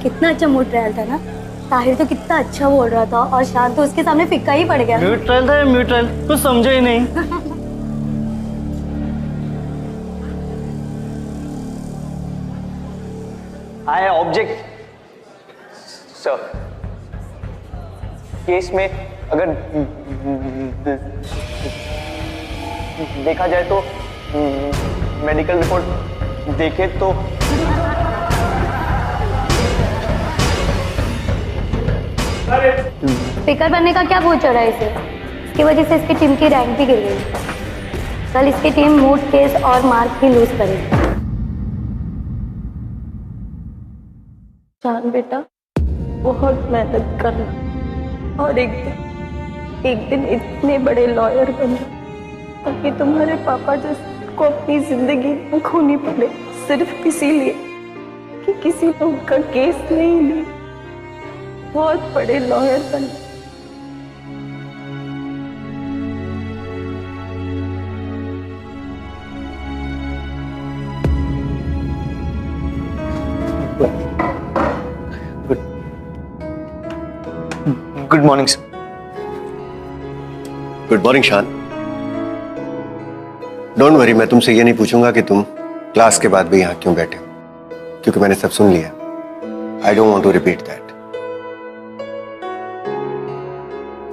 कितना अच्छा mood trial था ना। ताहिर तो कितना अच्छा बोल रहा था और शान तो उसके सामने फिक्का ही पड़ गया। म्यूट ट्रायल था या म्यूट ट्रायल, कुछ समझे ही नहीं। I object sir. केस में अगर देखा जाए तो मेडिकल रिपोर्ट देखे तो स्पीकर बनने का क्या पूछ रहा है इसे? इसकी वजह से इसकी टीम की रैंक भी गिर गई। कल इसकी टीम मूड, केस और मार्क भी लूज करेगी। शान बेटा, बहुत मेहनत करना और एक दिन इतने बड़े लॉयर बनना ताकि तुम्हारे पापा जैसे को अपनी जिंदगी न खोनी पड़े, सिर्फ इसीलिए कि किसी ने उनका केस नहीं लिया। बहुत बड़े लॉयर बनना। Good morning sir. Good morning शान। डोंट वरी, मैं तुमसे ये नहीं पूछूंगा कि तुम क्लास के बाद भी यहाँ क्यों बैठे हो, क्योंकि मैंने सब सुन लिया। I don't want to repeat that.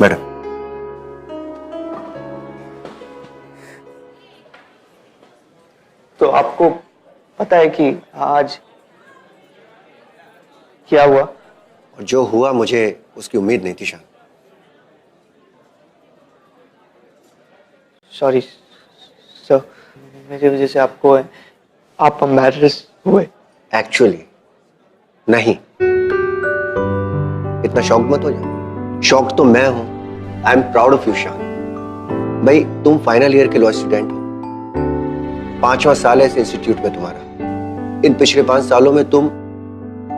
Madam, तो आपको पता है कि आज क्या हुआ? और जो हुआ मुझे उसकी उम्मीद नहीं थी शान। सॉरी सर, मेरी वजह से आपको आप एम्बैरेस हुए। एक्चुअली नहीं, इतना शॉक मत हो जाओ। शॉक तो मैं हूं। I am proud of you शान। भाई, तुम फाइनल ईयर के लॉ स्टूडेंट हो, 5वां साल है इस इंस्टीट्यूट में तुम्हारा। इन पिछले 5 सालों में तुम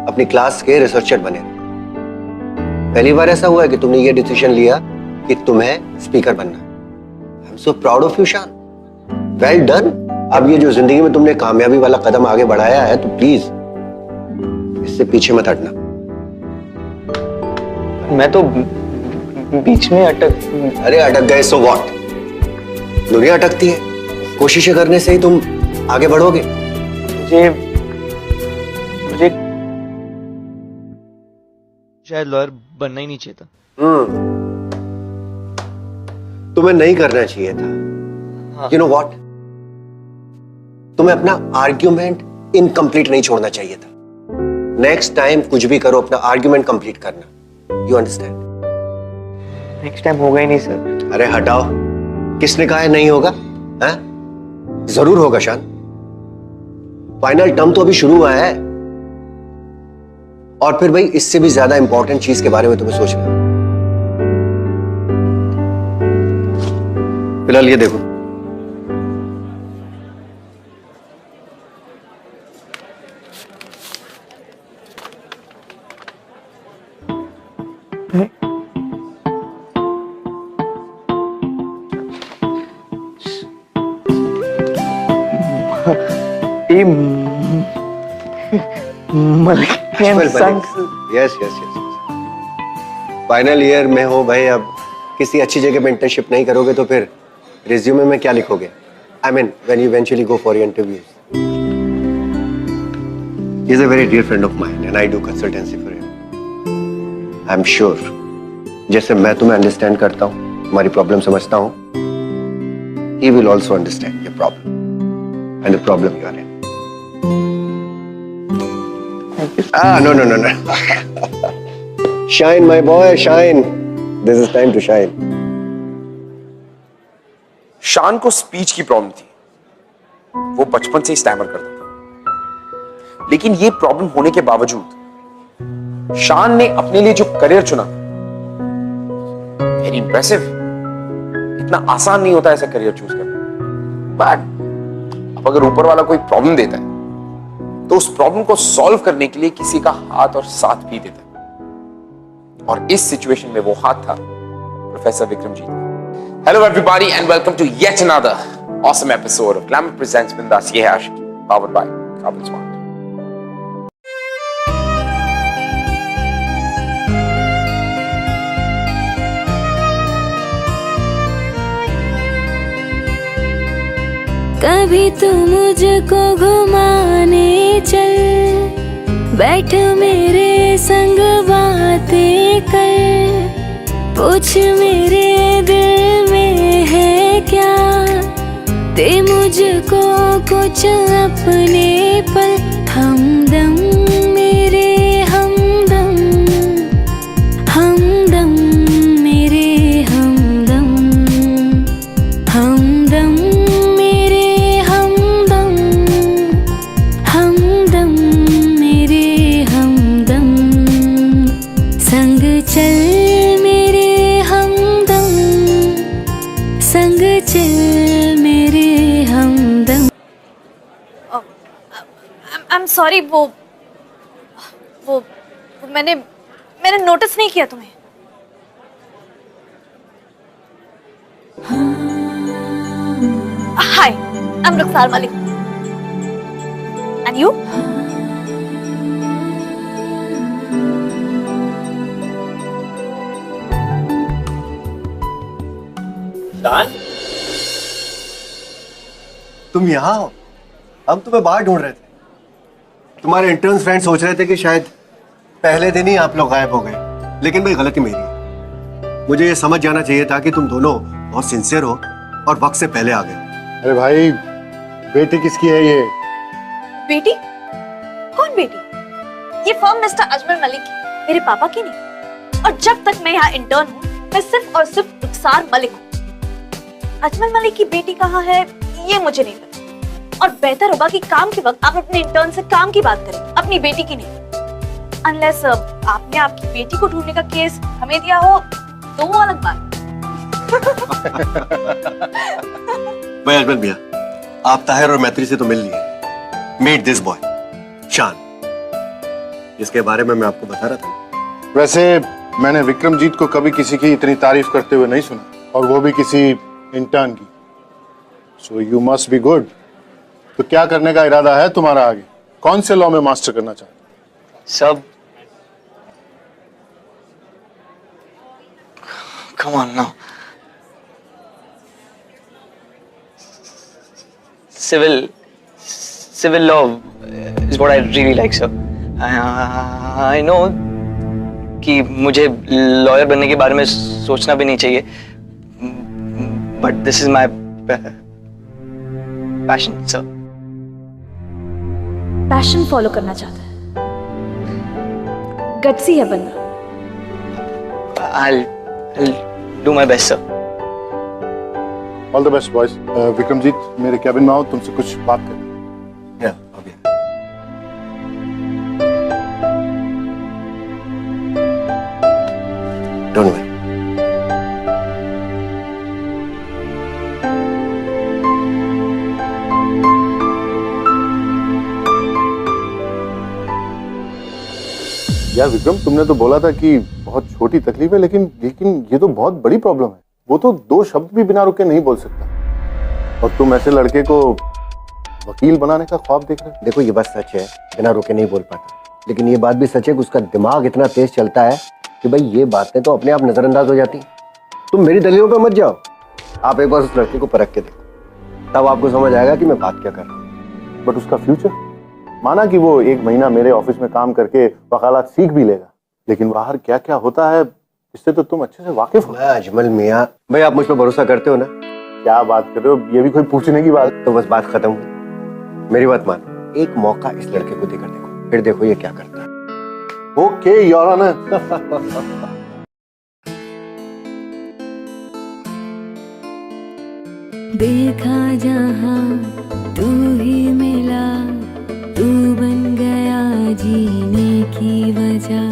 अपनी क्लास के रिसर्चर बने। पहली बार ऐसा हुआ है कि तुमने ये डिसीजन लिया कि तुम्हें स्पीकर बनना। I am so proud of you Shaan. Well done. अब ये जो जिंदगी में तुमने कामयाबी वाला कदम आगे बढ़ाया है, तो प्लीज इससे पीछे मत हटना। मैं तो बीच में अरे अटक गए सो व्हाट? दुनिया अटकती है, कोशिशें करने से ही तुम आगे बढ़ोगे। मुझे शायद लॉयर बनना ही नहीं चाहिए था। तुम्हें नहीं करना चाहिए था। यू नो व्हाट, तुम्हें अपना आर्ग्यूमेंट इनकम्प्लीट नहीं छोड़ना चाहिए था। नेक्स्ट टाइम कुछ भी करो, अपना आर्ग्यूमेंट कंप्लीट करना। You understand? नेक्स्ट टाइम होगा ही नहीं सर। अरे हटाओ, किसने कहा है नहीं होगा? है? जरूर होगा शान। फाइनल टर्म तो अभी शुरू हुआ है। और फिर भाई, इससे भी ज्यादा इंपॉर्टेंट चीज के बारे में तुम्हें सोचना है। फिलहाल ये देखो। Yes yes yes. Final year में हो भाई, अब किसी अच्छी जगह पे इंटर्नशिप नहीं करोगे तो फिर रिज्यूमे में क्या लिखोगे? I mean when you eventually go for your interviews. He is a very dear friend of mine and I do consultancy for him. I am sure जैसे मैं तुम्हें अंडरस्टैंड करता हूँ, तुम्हारी प्रॉब्लम समझता हूँ, he will also understand your problem and the problem you are in. No. Shine, my boy, shine. This is time to shine. शान को स्पीच की प्रॉब्लम थी। वो बचपन से ही स्टैमर करता था, लेकिन ये प्रॉब्लम होने के बावजूद शान ने अपने लिए जो करियर चुना, वेरी इंप्रेसिव। इतना आसान नहीं होता ऐसा करियर चूज करना। बट अब अगर ऊपर वाला कोई प्रॉब्लम देता है तो उस प्रॉब्लम को सॉल्व करने के लिए किसी का हाथ और साथ भी देता है, और इस सिचुएशन में वो हाथ था professor Vikram ji. Hello everybody and welcome to yet another awesome episode of Glamour presents Bindass Ye Hai Aashiqui, powered by Carbon Smart. कभी तू मुझको घुमाने चल, बैठ मेरे संग बातें कर, पूछ मेरे दिल में है क्या, दे मुझको कुछ अपने पल, हमदम मेरे हमदम, हमदम मेरे हमदम, हमदम मेरे हमदम, हमदम मेरे हमदम, संग चल मेरे हमदम, संग चल मेरे हमदम। आई एम सॉरी, वो मैंने नोटिस नहीं किया तुम्हें। Hi, I am Rukhsar Malik. And you? तुम यहाँ हो? हम तुम्हें बाहर ढूंढ रहे थे। तुम्हारे इंटर्न्स फ्रेंड सोच रहे थे कि शायद पहले दिन ही आप लोग गायब हो गए, लेकिन भाई गलती मेरी है। मुझे ये समझ जाना चाहिए था कि तुम दोनों बहुत सिंसियर हो और वक्त से पहले आ गए। अरे भाई, बेटी किसकी है ये? बेटी? कौन बेटी? ये फर्म मिस्टर अजमल मलिक की, मेरे पापा की नहीं। और जब तक मैं यहाँ इंटर्न हूँ, मैं सिर्फ और सिर्फ रुखसार मलिक हूँ। अजमल मलिक की बेटी कहाँ है ये मुझे नहीं पता, और बेहतर होगा कि काम के वक्त आप अपने इंटर्न से काम की बात करें, अपनी बेटी की नहीं। अनलेस आपने आपकी बेटी को ढूंढने का केस हमें दिया हो तो वो अलग बात। भाई अजमल मियां, आप ताहिर और मैत्री से तो मिल लिए। मीट दिस बॉय शान, जिसके बारे में मैं आपको बता रहा था। वैसे मैंने विक्रमजीत को कभी किसी की इतनी तारीफ करते हुए नहीं सुना, और वो भी किसी इंटर्न की। So you must be good. तो क्या करने का इरादा है तुम्हारा आगे? कौन से लॉ में मास्टर करना चाहते? सब come on now. Civil law is what I really like, sir. I know कि मुझे लॉयर बनने के बारे में सोचना भी नहीं चाहिए, but this is my passion, sir. Passion follow करना चाहता है, गट्सी है बनना। I'll do my best, sir. All the best boys. Vikramjit, मेरे कैबिन में आओ, तुमसे कुछ बात करनी। Don't worry. यार विक्रम, तुमने तो बोला था कि बहुत छोटी तकलीफ है, लेकिन ये तो बहुत बड़ी प्रॉब्लम है। वो तो 2 शब्द भी बिना रुके नहीं बोल सकता, और तुम ऐसे लड़के को वकील बनाने का ख्वाब देख रहे हो। देखो, ये बात सच है, बिना रुके नहीं बोल पाता, लेकिन ये बात भी सच है कि उसका दिमाग इतना तेज चलता है कि भाई ये बातें तो अपने आप नजरअंदाज हो जाती। तुम मेरी दलीलों पे मत जाओ, आप एक बार उस लड़के को परख के देखो, तब आपको समझ आएगा कि मैं बात क्या कर रहा हूँ। बट उसका फ्यूचर, माना कि वो 1 महीना मेरे ऑफिस में काम करके वकालत सीख भी लेगा, लेकिन बाहर क्या क्या होता है इससे तो तुम अच्छे से वाकिफ हो। अजमल मियां, भाई आप मुझ पर भरोसा करते हो ना? क्या बात कर रहे हो, ये भी कोई पूछने की बात? तो बस बात खत्म हुई। मेरी बात मान, एक मौका इस लड़के को देकर देखो, फिर देखो ये क्या करता है। Okay your honour. देखा जहां तू ही मिला, तू बन गया जीने की वजह,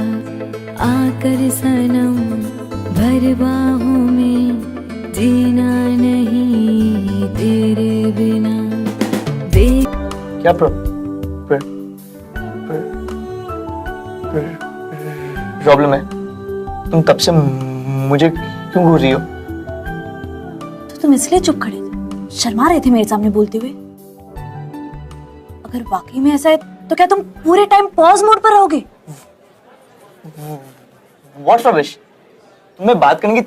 आकर सनम भर बाहों में, जीना नहीं तेरे बिना। देख क्या प्रॉब्लम है? तुम तब से मुझे क्यों घूर रही हो? तो तुम इसलिए चुप खड़े थे, शर्मा रहे थे मेरे सामने बोलते हुए? अगर वाकई में ऐसा है तो क्या तुम पूरे टाइम पॉज मोड पर रहोगे? What rubbish? तुम्हें बात करने की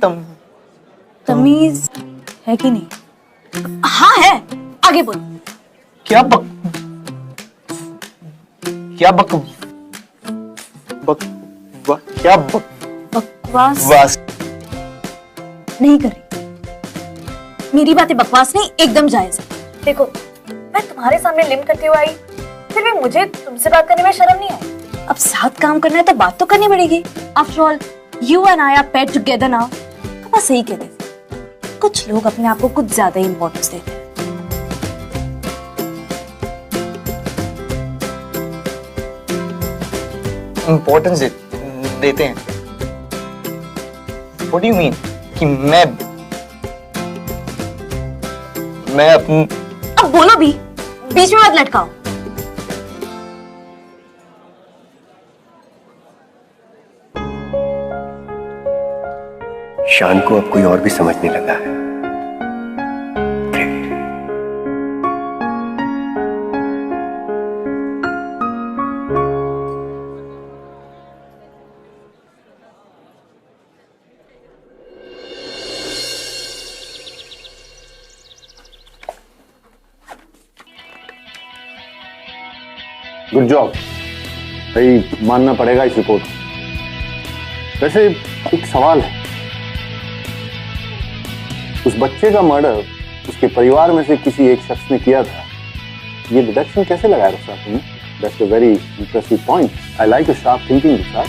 तमीज है कि नहीं? हाँ है, आगे बोलो। क्या बक बकवास नहीं कर रही। मेरी बातें बकवास नहीं, एकदम जायज है। देखो, मैं तुम्हारे सामने लिम करती हुई आई, फिर भी मुझे तुमसे बात करने में शर्म नहीं आई। अब साथ काम करना है तो बात तो करनी पड़ेगी। After all you and I R pair together now. पापा सही कहते थे, कुछ लोग अपने आप को कुछ ज्यादा ही इंपॉर्टेंस देते हैं। इंपॉर्टेंस देते हैं? What do you mean? कि मैं अपनी... अब बोलो भी, बीच में मत लटकाओ। शान को अब कोई और भी समझने लगा है। Great. गुड जॉब भाई, मानना पड़ेगा इस रिपोर्ट को। वैसे एक सवाल है, उस बच्चे का मर्डर उसके परिवार में से किसी एक शख्स ने किया था, ये डिडक्शन कैसे लगाया रुखसार तुमने? That's a very interesting point. I like your sharp thinking Rukhsar.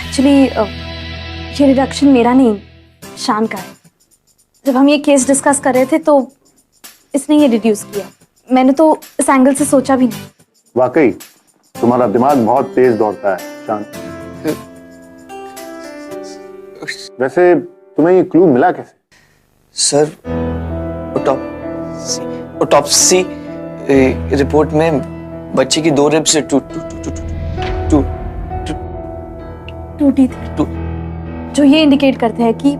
Actually ये डिडक्शन मेरा नहीं, शान का है। जब हम ये केस डिस्कस कर रहे थे तो इसने ये डिड्यूस किया। मैंने तो इस एंगल से सोचा भी नहीं। वाकई तुम्हारा दिमाग बहुत तेज दौड़ता है शान। वैसे तुम्हें ये क्लू मिला कैसे? सर, ऑटोप्सी रिपोर्ट में बच्चे की 2 रिब्स टूटी थी, जो ये इंडिकेट करते हैं कि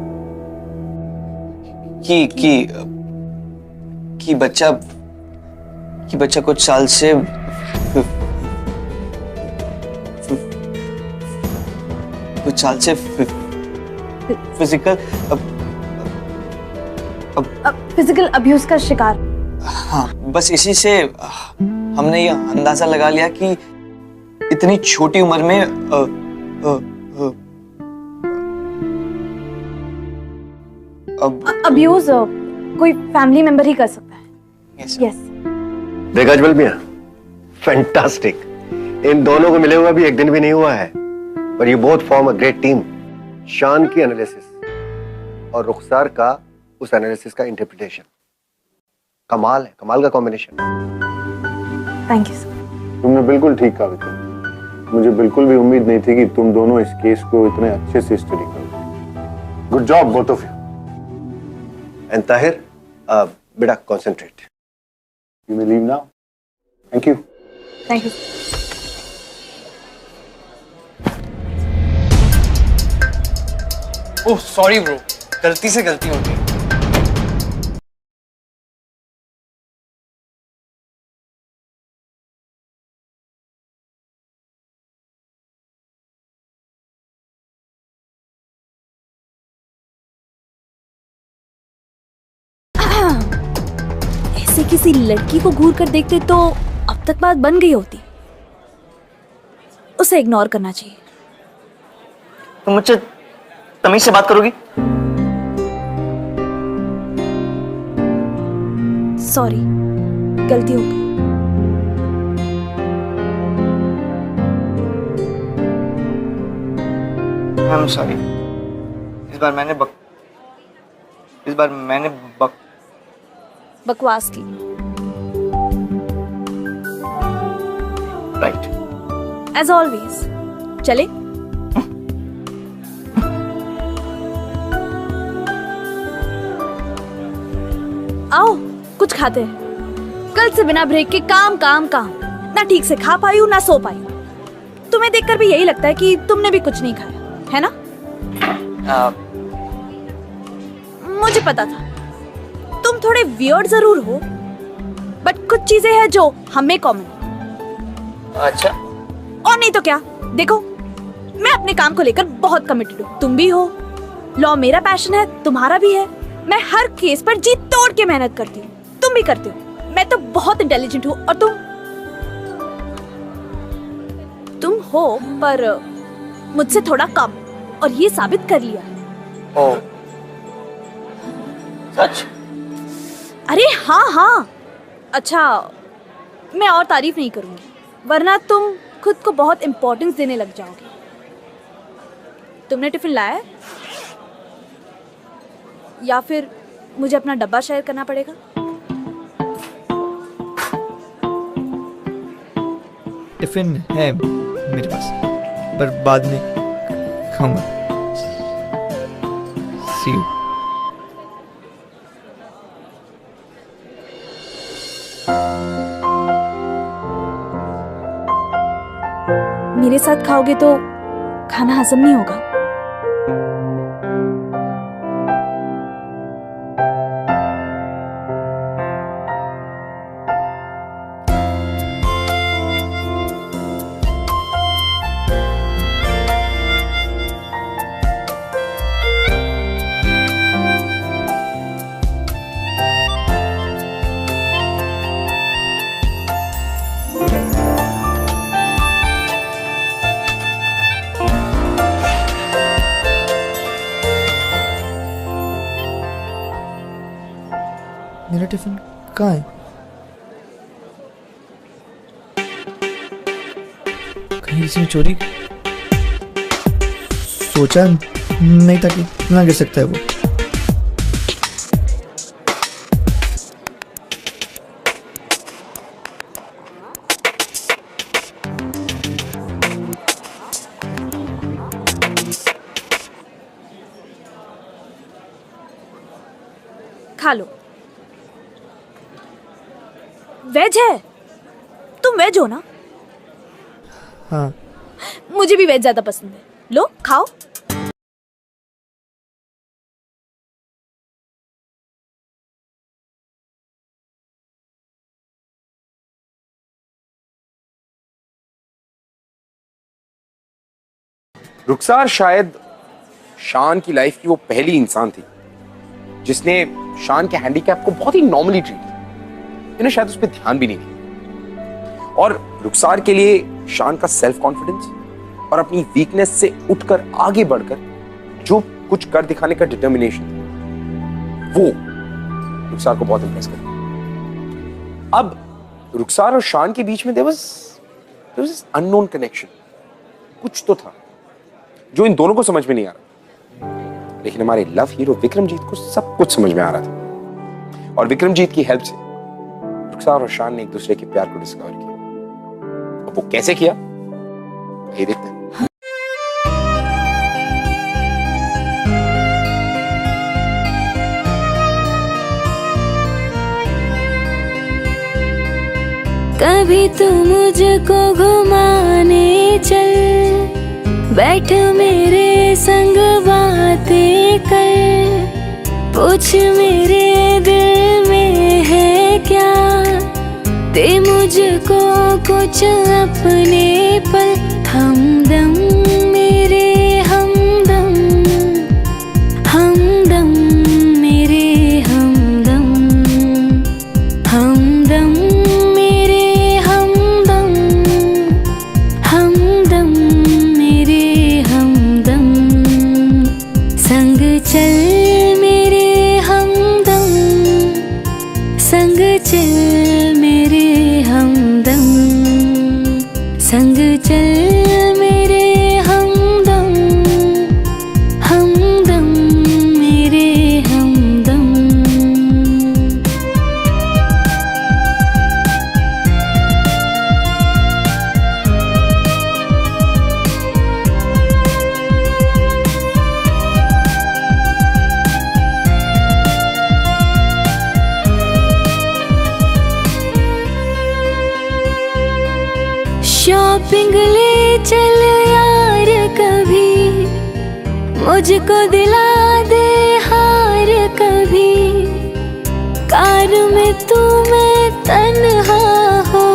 बच्चा कुछ साल से फिजिकल अब्यूज का शिकार। हाँ, बस इसी से हमने ये अंदाजा लगा लिया कि इतनी छोटी उम्र में अब्यूज कोई फैमिली मेंबर ही कर सकता है। यस। देखा अजमल मियां, फैंटास्टिक। इन दोनों को मिले हुआ भी एक दिन भी नहीं हुआ है, पर you both form a great team. शान की एनालिसिस और रुखसार का उस एनालिसिस का इंटरप्रिटेशन, कमाल है, कमाल का कॉम्बिनेशन। Thank you sir. तुमने बिल्कुल ठीक कहा विक्रम, मुझे बिल्कुल भी उम्मीद नहीं थी कि तुम दोनों इस केस को इतने अच्छे से स्टडी करोगे। Good job both of you. And Tahir, बेटा concentrate. You may leave now. Thank you. Thank you. Oh sorry bro, गलती से गलती हो गई। ऐसे किसी लड़की को घूर कर देखते तो अब तक बात बन गई होती। उसे इग्नोर करना चाहिए। तुम मुझसे तमीज से बात करोगी? सॉरी, गलती हो गई। I am sorry. इस बार मैंने बकवास की। राइट। As always. चले? आओ कुछ खाते हैं। कल से बिना ब्रेक के काम काम काम, ना ठीक से खा पाई हूं ना सो पाई हूं। तुम्हें देखकर भी यही लगता है कि तुमने भी कुछ नहीं खाया है ना? मुझे पता था तुम थोड़े वियर्ड जरूर हो, बट कुछ चीजें हैं जो हमें कॉमन। अच्छा। और नहीं तो क्या। देखो, मैं अपने काम को लेकर बहुत कमिटेड हूँ, तुम भी हो। लॉ मेरा पैशन है, तुम्हारा भी है। मैं हर केस पर जी तोड़ के मेहनत करती हूँ। तुम भी करते हो। मैं तो बहुत इंटेलिजेंट हूँ और तुम हो पर मुझसे थोड़ा कम, और ये साबित कर लिया। ओह, सच? अरे हाँ हाँ। अच्छा, मैं और तारीफ नहीं करूंगी वरना तुम खुद को बहुत इंपॉर्टेंस देने लग जाओगे। तुमने टिफिन लाया है? या फिर मुझे अपना डब्बा शेयर करना पड़ेगा? टिफिन है मेरे पास, पर बाद में खाऊंगा। सी यू। मेरे साथ खाओगे तो खाना हजम नहीं होगा। मेरा टिफिन कहाँ है? कहीं किसी ने चोरी? सोचा नहीं था कि इतना गिर सकता है वो। खा लो। वेज है? तुम वेज हो ना? हाँ। मुझे भी वेज ज्यादा पसंद है। लो खाओ। रुखसार शायद शान की लाइफ की वो पहली इंसान थी जिसने शान के हैंडीकैप को बहुत ही नॉर्मली ट्रीट किया। इन्हें शायद उस पर ध्यान भी नहीं दिया। और रुखसार के लिए शान का सेल्फ कॉन्फिडेंस और अपनी वीकनेस से उठकर आगे बढ़कर जो कुछ कर दिखाने का डिटर्मिनेशन वो रुखसार को बहुत इंप्रेस कर। अब रुखसार और शान के बीच में देयर वाज अननोन कनेक्शन। कुछ तो था जो इन दोनों को समझ में नहीं आ रहा, लेकिन हमारे लव हीरो विक्रमजीत को सब कुछ समझ में आ रहा था। और विक्रमजीत की हेल्प से रुखसार और शान ने एक दूसरे के प्यार को डिस्कवर किया। अब वो कैसे किया ये देखते हैं। कभी तू मुझको घुमाने चल, बैठ मेरे संग बातें कर, पूछ मेरे दिल में है क्या, दे मुझको कुछ अपने पल, हमदम मेरे हमदम, हमदम मेरे हमदम, हमदम मेरे हमदम, हमदम मेरे हमदम, संग चल मेरे हमदम, संग चल मेरे हमदम, संग चल मेरे हमदम, हमदम मेरे हमदम। शॉपिंग ले चल यार कभी, मुझको दिला दे हार कभी, कार में तू मैं तन्हा हो,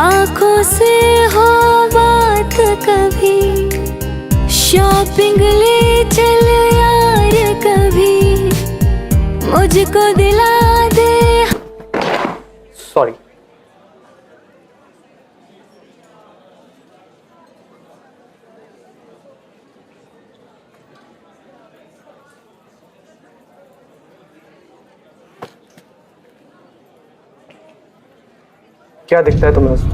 आंखों से हो बात कभी, शॉपिंग ले चल यार कभी, मुझको दिला दे क्या दिखता है तुम्हें उसमें?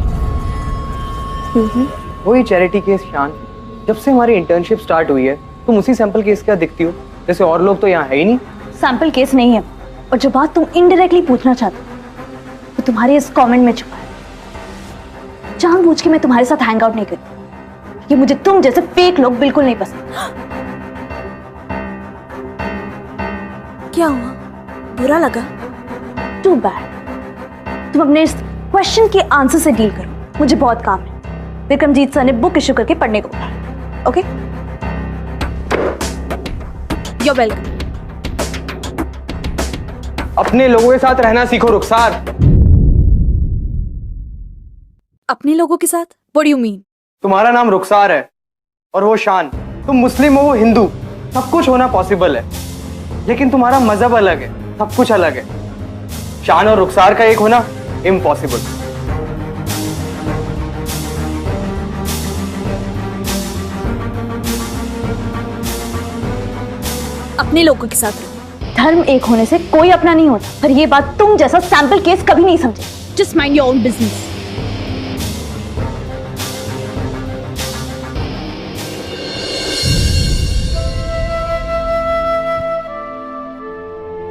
वही चैरिटी केस शान। जब से हमारी इंटर्नशिप स्टार्ट हुई है तुम उसी सैंपल केस क्या दिखती हो, जैसे और लोग तो यहाँ है ही नहीं। सैंपल केस नहीं है, और जो बात तुम इनडायरेक्टली पूछना चाहते हो वो तुम्हारे इस कमेंट में छुपा है। जानबूझ के मैं तुम्हारे साथ हैंग आउट नहीं करती, ये मुझे तुम जैसे फेक लोग बिल्कुल नहीं पसंद। क्या हुआ, बुरा लगा? Too bad. तुम अपने इस क्वेश्चन के आंसर से डील करो, मुझे बहुत काम है। विक्रमजीत सर ने बुक इशू करके पढ़ने को कहा। Okay, you are welcome. अपने लोगों के साथ रहना सीखो रुखसार। अपने लोगों के साथ? What do you mean? तुम्हारा नाम रुखसार है और वो शान। तुम मुस्लिम हो, वो हिंदू, सब कुछ होना पॉसिबल है, लेकिन तुम्हारा मजहब अलग है, सब कुछ अलग है। शान और रुखसार का एक होना इम्पॉसिबल। अपने लोगों के साथ रहो। धर्म एक होने से कोई अपना नहीं होता, पर ये बात तुम जैसा सैंपल केस कभी नहीं समझे। Just mind your own business.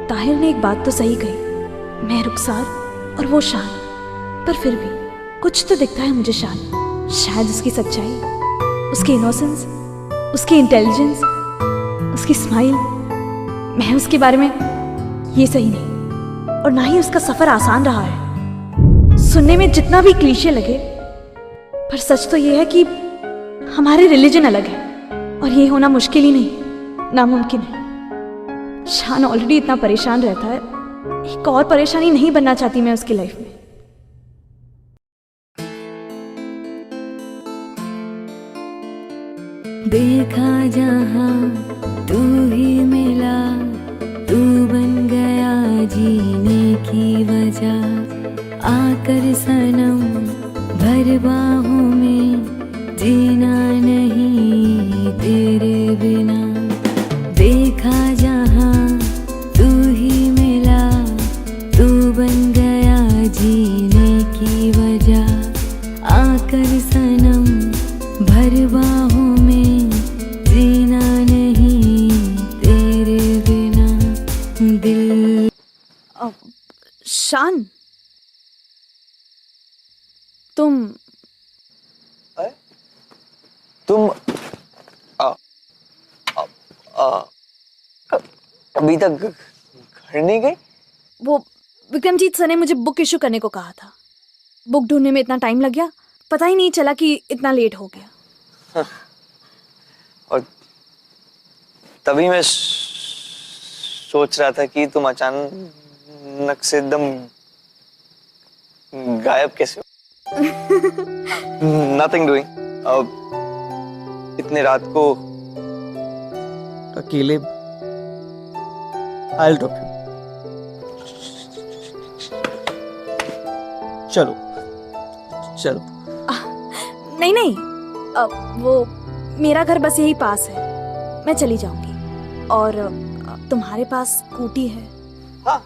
Tahir ने एक बात तो सही कही, मैं रुखसार और वो शान, पर फिर भी कुछ तो दिखता है मुझे शान। शायद उसकी सच्चाई, उसकी इनोसेंस, उसकी इंटेलिजेंस, उसकी स्माइल। मैं उसके बारे में ये सही नहीं, और ना ही उसका सफर आसान रहा है। सुनने में जितना भी क्लीशे लगे, पर सच तो ये है कि हमारे रिलीजन अलग है, और ये होना मुश्किल ही नहीं, नामुमकिन है। शान ऑलरेडी इतना परेशान रहता है, एक और परेशानी नहीं बनना चाहती मैं उसकी लाइफ में। देखा जहां तू ही मिला, तू बन गया जीने की वजह। आकर सनम भर बाहों में, जीना नहीं तेरे बिना। देखा जहां तू ही मिला, तू बन गया जीने की वजह। आकर सनम भर बाहों में, जीना नहीं तेरे बिना। दिल शान, तुम अभी तक घर नहीं गई? वो विक्रमजीत सर ने मुझे बुक इशू करने को कहा था। बुक ढूंढने में इतना टाइम लग गया, पता ही नहीं चला कि इतना लेट हो गया। और तभी मैं सोच रहा था कि तुम अचानक से एकदम गायब कैसे हो? Nothing doing. इतने रात को अकेले I'll drop you. चलो चलो। नहीं नहीं, वो मेरा घर बस यही पास है, मैं चली जाऊंगी। और तुम्हारे पास स्कूटी है? हाँ।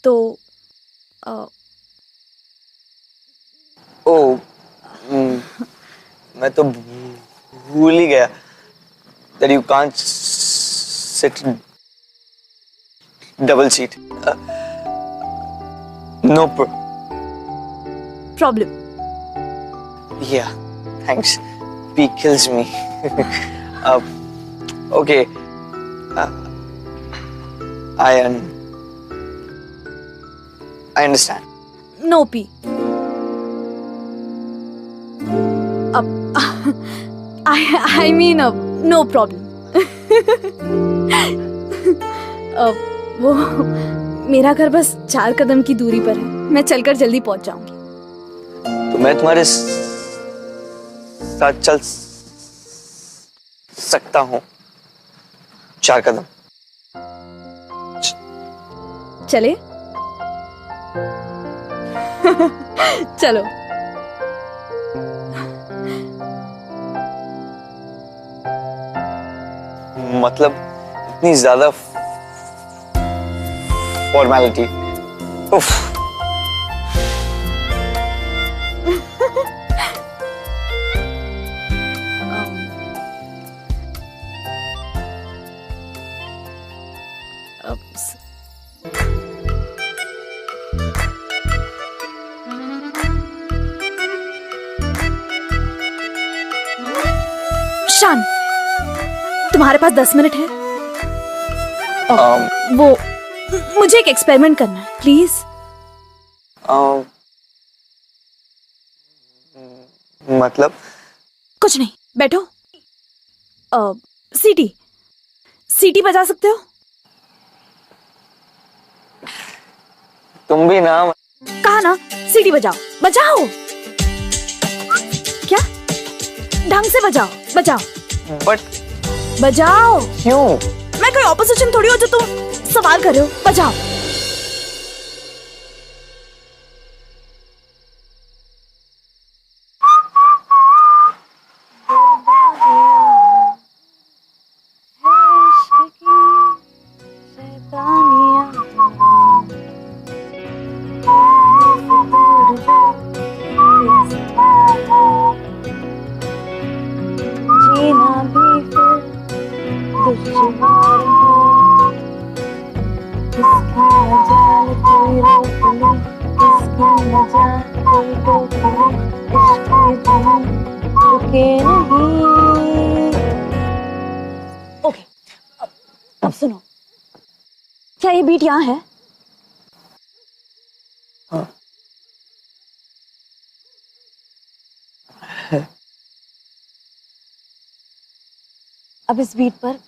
तो मैं तो भूल ही गया that you can't sit double seat. No problem. Yeah, thanks. P kills me. Okay. I understand. No P. I mean no problem. वो मेरा घर बस 4 कदम की दूरी पर है, मैं चलकर जल्दी पहुंच जाऊंगी। तो मैं तुम्हारे साथ चल सकता हूँ 4 कदम? चले? चलो। मतलब इतनी ज्यादा फॉर्मेलिटी? उफ। शान, तुम्हारे पास 10 मिनट है? वो मुझे एक एक्सपेरिमेंट करना है, प्लीज। मतलब? कुछ नहीं, बैठो। सीटी सीटी बजा सकते हो? तुम भी ना। कहा ना, सीटी बजाओ, बजाओ। क्या? ढंग से बजाओ, बजाओ। बट बजाओ। क्यों? मैं कोई ऑपोजिशन थोड़ी हो जो तुम सवाल कर रहे हो। बजाओ। ओके, अब सुनो, क्या ये बीट यहाँ है? हाँ। अब इस बीट पर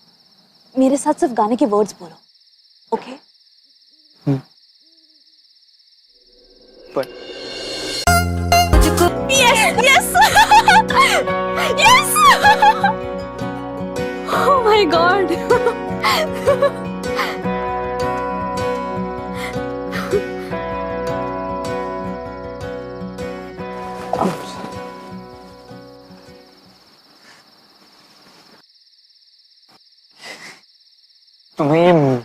मेरे साथ सिर्फ गाने के वर्ड्स बोलो, okay? Yes, yes, yes! Oh my God! तुम्हें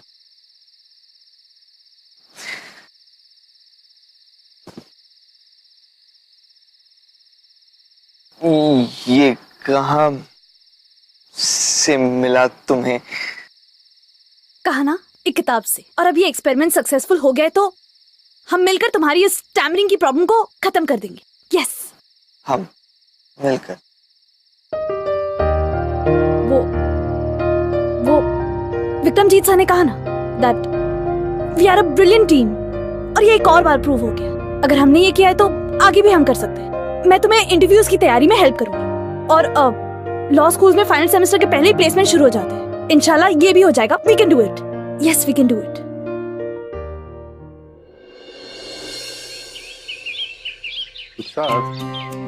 ये कहाँ से मिला तुम्हें? कहा ना, एक किताब से। और अब ये एक्सपेरिमेंट सक्सेसफुल हो गया तो हम मिलकर तुम्हारी इस स्टैमरिंग की प्रॉब्लम को खत्म कर देंगे। यस, हम मिलकर। वो विक्रमजीत सर ने कहा ना that we are a brilliant team, और ये एक और बार प्रूव हो गया। अगर हमने ये किया है तो आगे भी हम कर सकते हैं। मैं तुम्हें इंटरव्यूज की तैयारी में हेल्प करूंगी, और लॉ स्कूल में फाइनल सेमेस्टर के पहले ही प्लेसमेंट शुरू हो जाते हैं। इंशाल्लाह ये भी हो जाएगा। We can do it. Yes, we can do it.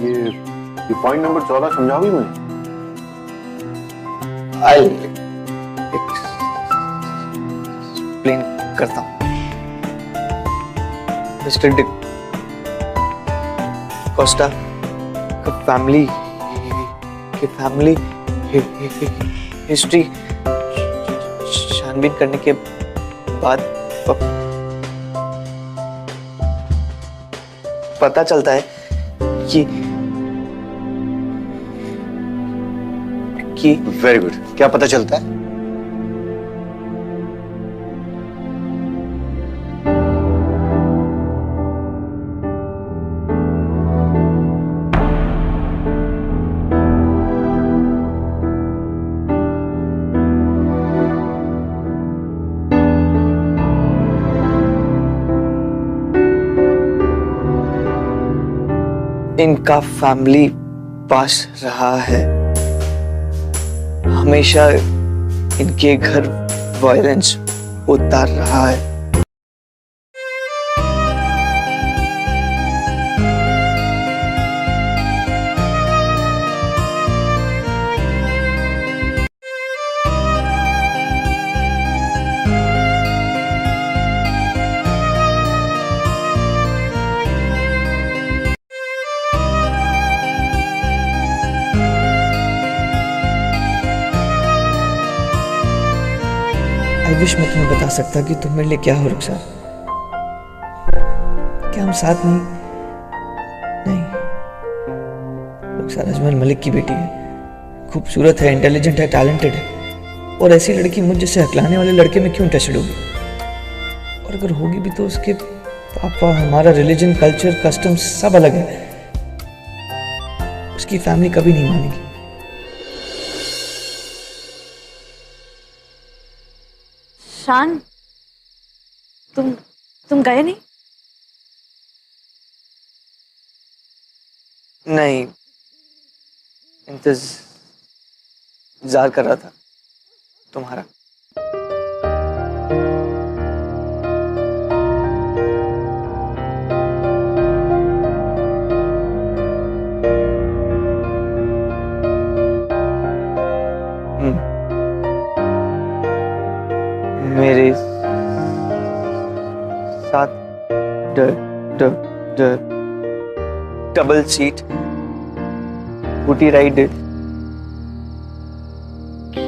ये पॉइंट नंबर 14 समझाओगी मुझे? एक्सप्लेन करता हूँ। मिस्टर डिक कोस्टा का फैमिली हिस्ट्री छानबीन करने के बाद पता चलता है कि वेरी गुड। क्या पता चलता है? इनका फैमिली पास रहा है। हमेशा इनके घर वायलेंस होता रहा है। आई विश मैं तुम्हें बता सकता कि तुम मेरे लिए क्या हो रुखसार। क्या हम साथ नहीं? रुखसार अजमल मलिक की बेटी है, खूबसूरत है, इंटेलिजेंट है, टैलेंटेड है, और ऐसी लड़की मुझ जैसे हकलाने वाले लड़के में क्यों इंटरेस्टेड होगी? और अगर होगी भी तो उसके पापा, हमारा रिलीजन, कल्चर, कस्टम सब अलग है। उसकी फैमिली कभी नहीं मानेगी। शान, तुम गए नहीं? नहीं, इंतजार कर रहा था तुम्हारा। मेरे साथ डबल सीट स्कूटी राइड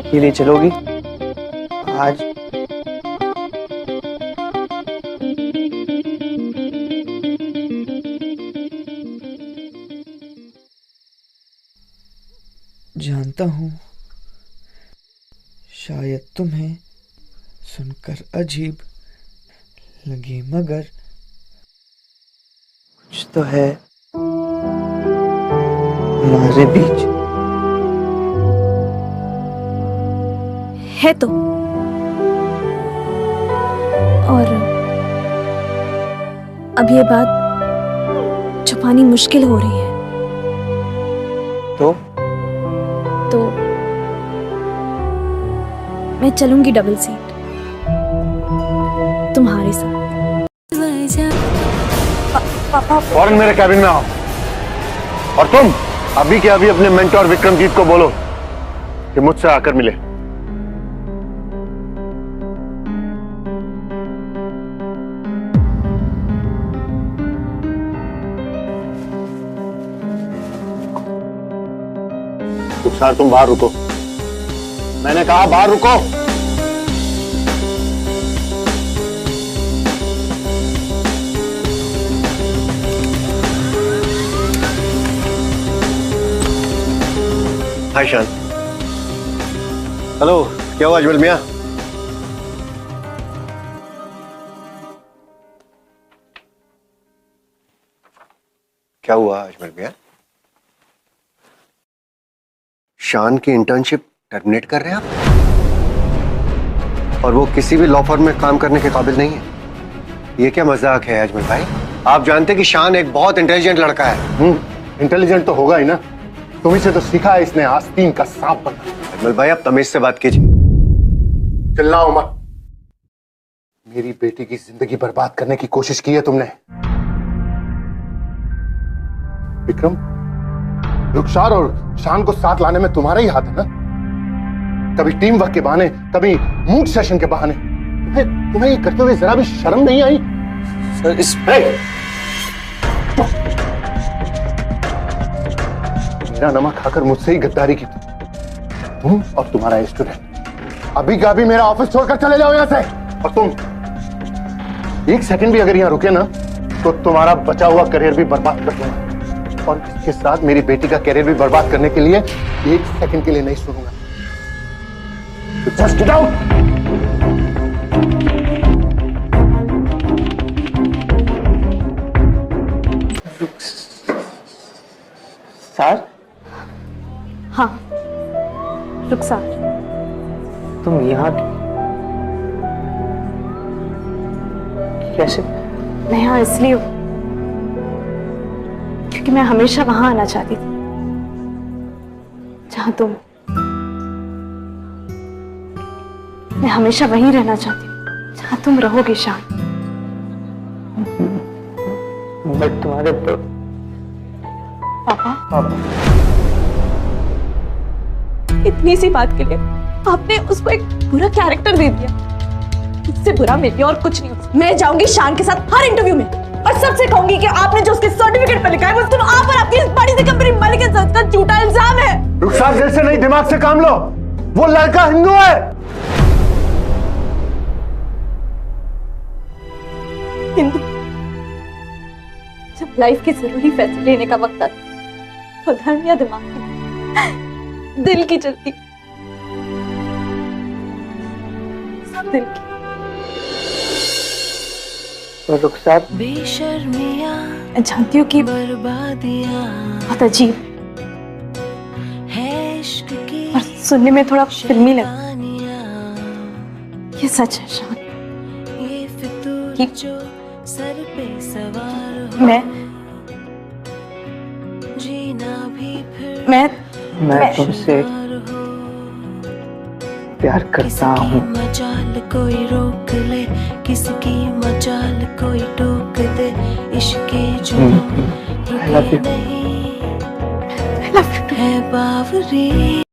के लिए चलोगी आज? जानता हूं शायद तुम्हें सुनकर अजीब लगे, मगर कुछ तो है हमारे बीच। है तो, और अब ये बात छुपानी मुश्किल हो रही है। तो मैं चलूंगी डबल सीट तुम्हारे साथ। पापा, फौरन मेरे कैबिन में आओ, और तुम अभी के अभी अपने मेंटोर विक्रमजीत को बोलो कि मुझसे आकर मिले। रुखसार, तुम बाहर रुको, मैंने कहा बाहर रुको। हाय शान। हेलो, क्या हुआ अजमल मियां? क्या हुआ अजमल मियां? शान की इंटर्नशिप टर्मिनेट कर रहे हैं आप? और वो किसी भी लॉ फर्म में काम करने के काबिल नहीं है? ये क्या मजाक है अजमल भाई? आप जानते कि शान एक बहुत इंटेलिजेंट लड़का है। इंटेलिजेंट तो होगा ही ना, तुम्ही से तो सीखा है इसने आस्तीन का सांप बनना। अजमल भाई, आप तमीज से बात कीजिए। चिल्लाओ मत। मेरी बेटी की जिंदगी बर्बाद करने की कोशिश की है तुमने। विक्रम, रुखसार और शान को साथ लाने में तुम्हारा ही हाथ है ना? कभी टीम वर्क के बहाने, कभी मूड सेशन के बहाने। तुम्हें ये करते हुए जरा भी शर्म नहीं आई? सर, इस मेरा नमक खाकर मुझसे ही गद्दारी की तुम और तुम्हारा स्टूडेंट। अभी का अभी मेरा ऑफिस छोड़कर चले जाओ यहां से। और तुम एक सेकंड भी अगर यहां रुके ना, तो तुम्हारा बचा हुआ करियर भी बर्बाद कर दूंगा। और इसके साथ मेरी बेटी का करियर भी बर्बाद करने के लिए एक सेकंड के लिए नहीं सुनूंगा। Just get out. सर? हाँ, रुखसार, तुम यहाँ कैसे? मैं यहाँ इसलिए हूँ क्योंकि मैं हमेशा वहां आना चाहती थी जहां तुम। मैं हमेशा वहीं रहना चाहती हूँ जहां तुम रहोगे शान। बट तुम्हारे पापा, इतनी सी बात के लिए आपने उसको एक बुरा कैरेक्टर दे दिया। इससे बुरा मेरे और कुछ नहीं हो। मैं जाऊंगी शान के साथ हर इंटरव्यू में और सबसे कहूंगी कि आपने जो उसके सर्टिफिकेट पर लिखा है वो सिर्फ आप और आपकी इस बड़ी सी कंपनी मालिक के साथ का झूठा इल्जाम है। रुखसार, दिल से नहीं दिमाग से काम लो। वो लड़का हिंदू है। हिंदू? जब लाइफ के जरूरी फैसले लेने का वक्त आता तो धर्म या दिमाग की, दिल की चलती, सब दिल की। रुखसार, मैं जानती हूँ कि बहुत अजीब और सुनने में थोड़ा फिल्मी लगा, ये सच है शान कि मैं तुमसे प्यार करता हूँ। मजाल कोई रोक ले, किसकी मजाल कोई टोक दे, इश्क जो I love you. नहीं है बावरी।